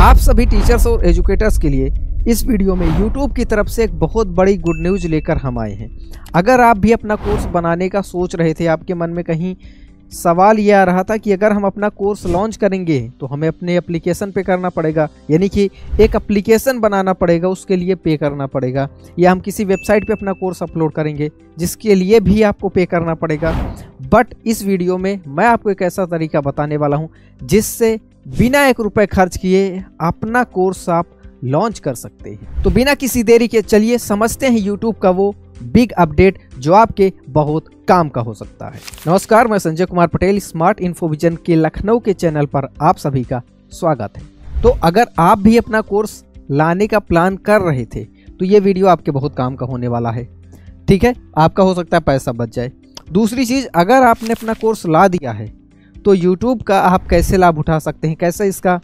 आप सभी टीचर्स और एजुकेटर्स के लिए इस वीडियो में YouTube की तरफ से एक बहुत बड़ी गुड न्यूज़ लेकर हम आए हैं। अगर आप भी अपना कोर्स बनाने का सोच रहे थे, आपके मन में कहीं सवाल ये आ रहा था कि अगर हम अपना कोर्स लॉन्च करेंगे तो हमें अपने एप्लीकेशन पे करना पड़ेगा, यानी कि एक एप्लीकेशन बनाना पड़ेगा, उसके लिए पे करना पड़ेगा, या हम किसी वेबसाइट पे अपना कोर्स अपलोड करेंगे जिसके लिए भी आपको पे करना पड़ेगा। बट इस वीडियो में मैं आपको एक ऐसा तरीका बताने वाला हूँ जिससे बिना 1 रुपये खर्च किए अपना कोर्स आप लॉन्च कर सकते हैं। तो बिना किसी देरी के चलिए समझते हैं YouTube का वो बिग अपडेट जो आपके बहुत काम का हो सकता है। नमस्कार, मैं संजय कुमार पटेल, स्मार्ट इन्फोविजन के लखनऊ के चैनल पर आप सभी का स्वागत है। तो अगर आप भी अपना कोर्स लाने का प्लान कर रहे थे तो ये वीडियो आपके बहुत काम का होने वाला है। ठीक है, आपका हो सकता है पैसा बच जाए। दूसरी चीज़, अगर आपने अपना कोर्स ला दिया है तो YouTube का आप कैसे लाभ उठा सकते हैं, कैसे इसका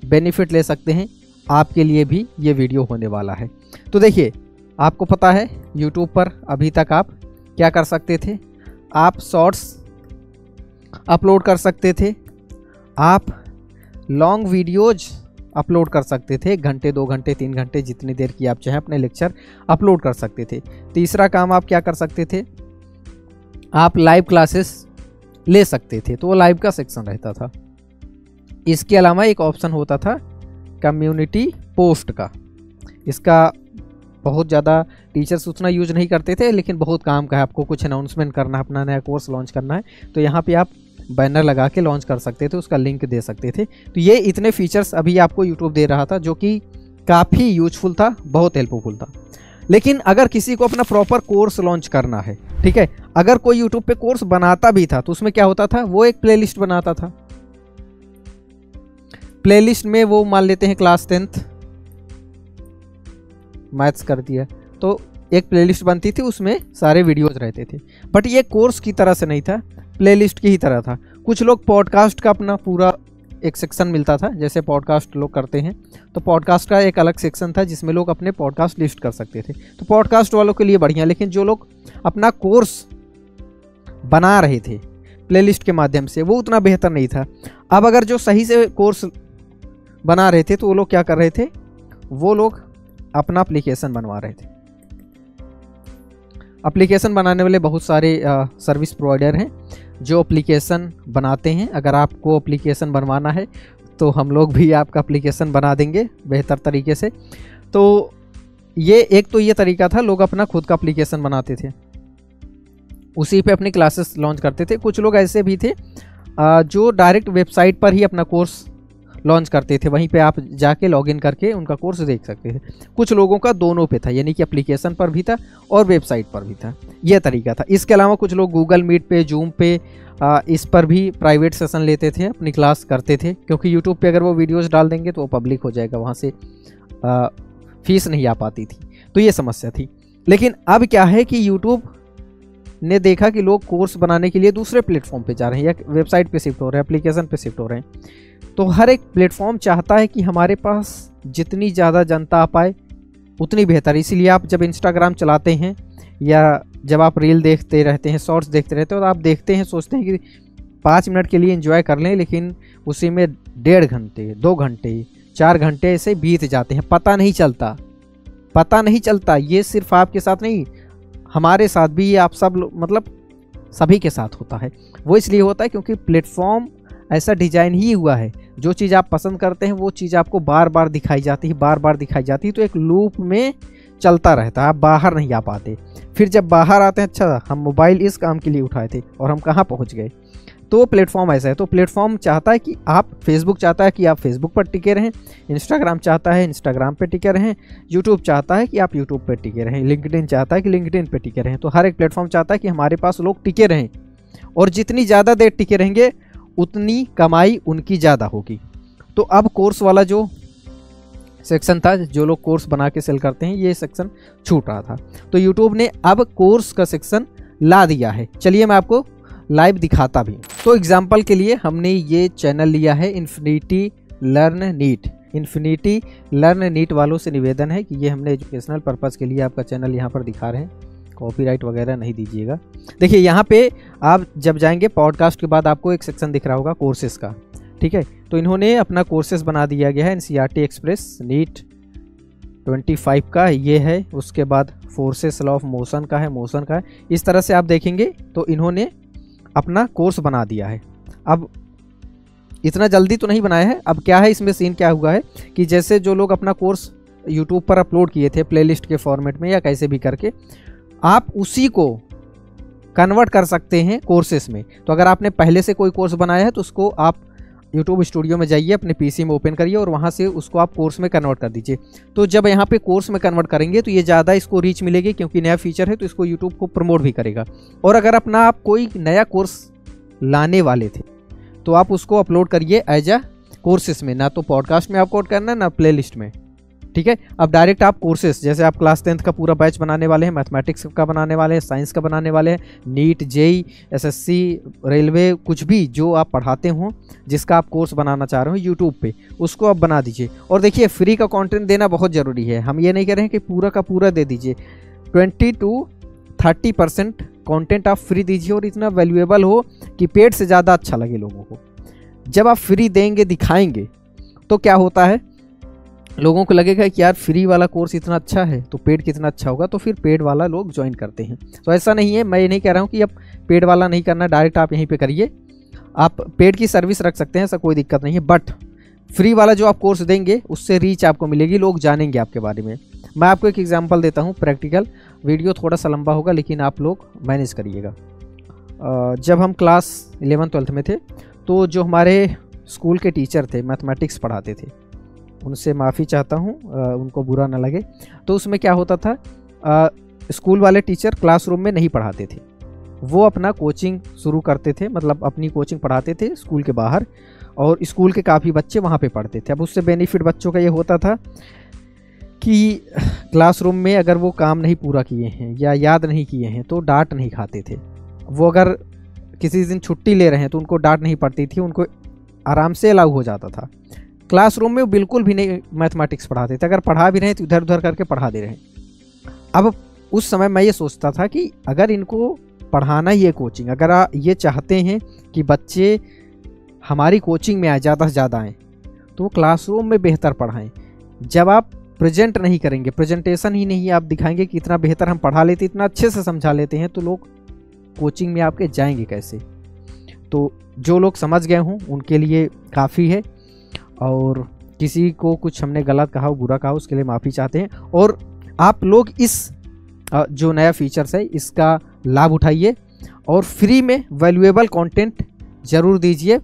बेनिफिट ले सकते हैं, आपके लिए भी ये वीडियो होने वाला है। तो देखिए, आपको पता है YouTube पर अभी तक आप क्या कर सकते थे, आप शॉर्ट्स अपलोड कर सकते थे, आप लॉन्ग वीडियोज अपलोड कर सकते थे, 1 घंटे 2 घंटे 3 घंटे जितनी देर की आप चाहें अपने लेक्चर अपलोड कर सकते थे। तीसरा काम आप क्या कर सकते थे, आप लाइव क्लासेस ले सकते थे, तो वो लाइव का सेक्शन रहता था। इसके अलावा एक ऑप्शन होता था कम्युनिटी पोस्ट का। इसका बहुत ज़्यादा टीचर्स उतना यूज नहीं करते थे, लेकिन बहुत काम का है। आपको कुछ अनाउंसमेंट करना है, अपना नया कोर्स लॉन्च करना है, तो यहाँ पे आप बैनर लगा के लॉन्च कर सकते थे, उसका लिंक दे सकते थे। तो ये इतने फीचर्स अभी आपको यूट्यूब दे रहा था जो कि काफ़ी यूजफुल था, बहुत हेल्पफुल था। लेकिन अगर किसी को अपना प्रॉपर कोर्स लॉन्च करना है, ठीक है, अगर कोई यूट्यूब पे कोर्स बनाता भी था तो उसमें क्या होता था, वो एक प्लेलिस्ट बनाता था। प्लेलिस्ट में वो मान लेते हैं क्लास 10th मैथ्स कर दिया, तो एक प्लेलिस्ट बनती थी, उसमें सारे वीडियोस रहते थे। बट ये कोर्स की तरह से नहीं था, प्लेलिस्ट की ही तरह था। कुछ लोग पॉडकास्ट का अपना पूरा एक सेक्शन मिलता था, जैसे पॉडकास्ट लोग करते हैं, तो पॉडकास्ट का एक अलग सेक्शन था जिसमें लोग अपने पॉडकास्ट लिस्ट कर सकते थे। तो पॉडकास्ट वालों के लिए बढ़िया। लेकिन जो लोग अपना कोर्स बना रहे थे प्लेलिस्ट के माध्यम से, वो उतना बेहतर नहीं था। अब अगर जो सही से कोर्स बना रहे थे तो वो लोग क्या कर रहे थे, वो लोग अपना एप्लीकेशन बनवा रहे थे। एप्लीकेशन बनाने वाले बहुत सारे सर्विस प्रोवाइडर हैं जो एप्लीकेशन बनाते हैं। अगर आपको एप्लीकेशन बनवाना है तो हम लोग भी आपका एप्लीकेशन बना देंगे बेहतर तरीके से। तो ये एक तो ये तरीका था, लोग अपना खुद का एप्लीकेशन बनाते थे, उसी पे अपनी क्लासेस लॉन्च करते थे। कुछ लोग ऐसे भी थे जो डायरेक्ट वेबसाइट पर ही अपना कोर्स लॉन्च करते थे, वहीं पे आप जाके लॉगिन करके उनका कोर्स देख सकते थे। कुछ लोगों का दोनों पे था, यानी कि एप्लीकेशन पर भी था और वेबसाइट पर भी था, यह तरीका था। इसके अलावा कुछ लोग गूगल मीट पे, जूम पे, इस पर भी प्राइवेट सेशन लेते थे, अपनी क्लास करते थे, क्योंकि यूट्यूब पे अगर वो वीडियोस डाल देंगे तो वो पब्लिक हो जाएगा, वहाँ से फीस नहीं आ पाती थी, तो ये समस्या थी। लेकिन अब क्या है कि यूट्यूब ने देखा कि लोग कोर्स बनाने के लिए दूसरे प्लेटफॉर्म पे जा रहे हैं, या वेबसाइट पे शिफ्ट हो रहे हैं, एप्लीकेशन पे शिफ्ट हो रहे हैं। तो हर एक प्लेटफॉर्म चाहता है कि हमारे पास जितनी ज़्यादा जनता आ पाए उतनी बेहतर। इसीलिए आप जब इंस्टाग्राम चलाते हैं या जब आप रील देखते रहते हैं, शॉर्ट्स देखते रहते हो, तो आप देखते हैं, सोचते हैं कि 5 मिनट के लिए एंजॉय कर लें, लेकिन उसी में 1.5 घंटे 2 घंटे 4 घंटे ऐसे बीत जाते हैं, पता नहीं चलता। ये सिर्फ आपके साथ नहीं, हमारे साथ भी, ये आप सब मतलब सभी के साथ होता है। वो इसलिए होता है क्योंकि प्लेटफॉर्म ऐसा डिजाइन ही हुआ है, जो चीज़ आप पसंद करते हैं वो चीज़ आपको बार बार दिखाई जाती है, तो एक लूप में चलता रहता है, आप बाहर नहीं आ पाते। फिर जब बाहर आते हैं, अच्छा हम मोबाइल इस काम के लिए उठाए थे और हम कहाँ पहुँच गए। तो प्लेटफॉर्म ऐसा है। तो प्लेटफॉर्म चाहता है कि आप, फेसबुक चाहता है कि आप फेसबुक पर टिके रहें, इंस्टाग्राम चाहता है इंस्टाग्राम पे टिके रहें, यूट्यूब चाहता है कि आप यूट्यूब पे टिके रहें, लिंक्डइन चाहता है कि लिंक्डइन पे टिके रहें। तो हर एक प्लेटफॉर्म चाहता है कि हमारे पास लोग टिके रहें, और जितनी ज़्यादा देर टिके रहेंगे उतनी कमाई उनकी ज़्यादा होगी। तो अब कोर्स वाला जो सेक्शन था, जो लोग कोर्स बना के सेल करते हैं, ये सेक्शन छूट रहा था। तो यूट्यूब ने अब कोर्स का सेक्शन ला दिया है। चलिए मैं आपको लाइव दिखाता भी। तो एग्जाम्पल के लिए हमने ये चैनल लिया है infinity learn NEET. Infinity learn NEET वालों से निवेदन है कि ये हमने एजुकेशनल पर्पज़ के लिए आपका चैनल यहाँ पर दिखा रहे हैं, कॉपीराइट वगैरह नहीं दीजिएगा। देखिए यहाँ पे आप जब जाएंगे, पॉडकास्ट के बाद आपको एक सेक्शन दिख रहा होगा कोर्सेज़ का, ठीक है। तो इन्होंने अपना कोर्सेज बना दिया गया है NCERT एक्सप्रेस नीट 25 का ये है, उसके बाद फोर्सेस लॉ ऑफ मोशन का है, इस तरह से आप देखेंगे तो इन्होंने अपना कोर्स बना दिया है। अब इतना जल्दी तो नहीं बनाया है। अब क्या है इसमें सीन क्या हुआ है कि जैसे जो लोग अपना कोर्स यूट्यूब पर अपलोड किए थे प्लेलिस्ट के फॉर्मेट में या कैसे भी करके, आप उसी को कन्वर्ट कर सकते हैं कोर्सेस में। तो अगर आपने पहले से कोई कोर्स बनाया है तो उसको आप यूट्यूब स्टूडियो में जाइए, अपने पीसी में ओपन करिए और वहाँ से उसको आप कोर्स में कन्वर्ट कर दीजिए। तो जब यहाँ पे कोर्स में कन्वर्ट करेंगे तो ये ज़्यादा इसको रीच मिलेगी, क्योंकि नया फीचर है तो इसको यूट्यूब को प्रमोट भी करेगा। और अगर अपना आप कोई नया कोर्स लाने वाले थे तो आप उसको अपलोड करिए एज अ कोर्सेस में, ना तो पॉडकास्ट में अपलोड करना है ना प्लेलिस्ट में, ठीक है। अब डायरेक्ट आप कोर्सेस, जैसे आप क्लास 10th का पूरा बैच बनाने वाले हैं, मैथमेटिक्स का बनाने वाले हैं, साइंस का बनाने वाले हैं, नीट जेई SSC रेलवे, कुछ भी जो आप पढ़ाते हो जिसका आप कोर्स बनाना चाह रहे हो यूट्यूब पे, उसको आप बना दीजिए। और देखिए फ्री का कंटेंट देना बहुत ज़रूरी है। हम ये नहीं कह रहे हैं कि पूरा का पूरा दे दीजिए, 20 to 30% कंटेंट आप फ्री दीजिए और इतना वैल्यूएबल हो कि पेड से ज़्यादा अच्छा लगे लोगों को। जब आप फ्री देंगे, दिखाएंगे, तो क्या होता है, लोगों को लगेगा कि यार फ्री वाला कोर्स इतना अच्छा है तो पेड कितना अच्छा होगा, तो फिर पेड वाला लोग ज्वाइन करते हैं। तो ऐसा नहीं है, मैं ये नहीं कह रहा हूँ कि अब पेड वाला नहीं करना, डायरेक्ट आप यहीं पे करिए। आप पेड की सर्विस रख सकते हैं, ऐसा कोई दिक्कत नहीं है, बट फ्री वाला जो आप कोर्स देंगे उससे रीच आपको मिलेगी, लोग जानेंगे आपके बारे में। मैं आपको एक एग्जाम्पल देता हूँ प्रैक्टिकल, वीडियो थोड़ा सा लंबा होगा लेकिन आप लोग मैनेज करिएगा। जब हम क्लास 11th-12th में थे तो जो हमारे स्कूल के टीचर थे, मैथमेटिक्स पढ़ाते थे, उनसे माफ़ी चाहता हूँ, उनको बुरा ना लगे। तो उसमें क्या होता था, स्कूल वाले टीचर क्लासरूम में नहीं पढ़ाते थे, वो अपना कोचिंग शुरू करते थे, मतलब अपनी कोचिंग पढ़ाते थे स्कूल के बाहर, और स्कूल के काफ़ी बच्चे वहाँ पे पढ़ते थे। अब उससे बेनिफिट बच्चों का ये होता था कि क्लासरूम में अगर वो काम नहीं पूरा किए हैं या याद नहीं किए हैं तो डांट नहीं खाते थे। वो अगर किसी दिन छुट्टी ले रहे हैं तो उनको डांट नहीं पड़ती थी, उनको आराम से अलाउ हो जाता था। क्लासरूम में वो बिल्कुल भी नहीं मैथमेटिक्स पढ़ाते थे, अगर पढ़ा भी रहे तो इधर उधर करके पढ़ा दे रहे हैं। अब उस समय मैं ये सोचता था कि अगर इनको पढ़ाना ही है कोचिंग, अगर ये चाहते हैं कि बच्चे हमारी कोचिंग में आए, ज़्यादा से ज़्यादा आएँ, तो क्लासरूम में बेहतर पढ़ाएं। जब आप प्रेजेंट नहीं करेंगे, प्रेजेंटेशन ही नहीं आप दिखाएंगे कि इतना बेहतर हम पढ़ा लेते, इतना अच्छे से समझा लेते हैं, तो लोग कोचिंग में आपके जाएंगे कैसे। तो जो लोग समझ गए हों उनके लिए काफ़ी है, और किसी को कुछ हमने गलत कहा हो, बुरा कहा हो, उसके लिए माफ़ी चाहते हैं। और आप लोग इस जो नया फीचर्स है इसका लाभ उठाइए और फ्री में वैल्यूएबल कंटेंट ज़रूर दीजिए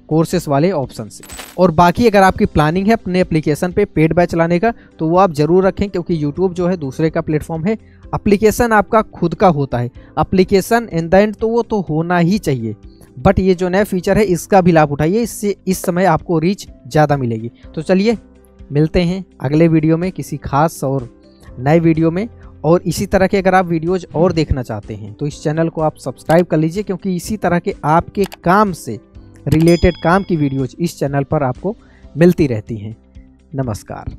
कोर्सेस वाले ऑप्शन से। और बाकी अगर आपकी प्लानिंग है अपने एप्लीकेशन पे पेड बैच लाने का तो वो आप ज़रूर रखें, क्योंकि यूट्यूब जो है दूसरे का प्लेटफॉर्म है, एप्लीकेशन आपका खुद का होता है। एप्लीकेशन इन द एंड तो वो तो होना ही चाहिए, बट ये जो नया फीचर है इसका भी लाभ उठाइए, इससे इस समय आपको रीच ज़्यादा मिलेगी। तो चलिए मिलते हैं अगले वीडियो में किसी खास और नए वीडियो में। और इसी तरह के अगर आप वीडियोज़ और देखना चाहते हैं तो इस चैनल को आप सब्सक्राइब कर लीजिए, क्योंकि इसी तरह के आपके काम से रिलेटेड काम की वीडियोज़ इस चैनल पर आपको मिलती रहती हैं। नमस्कार।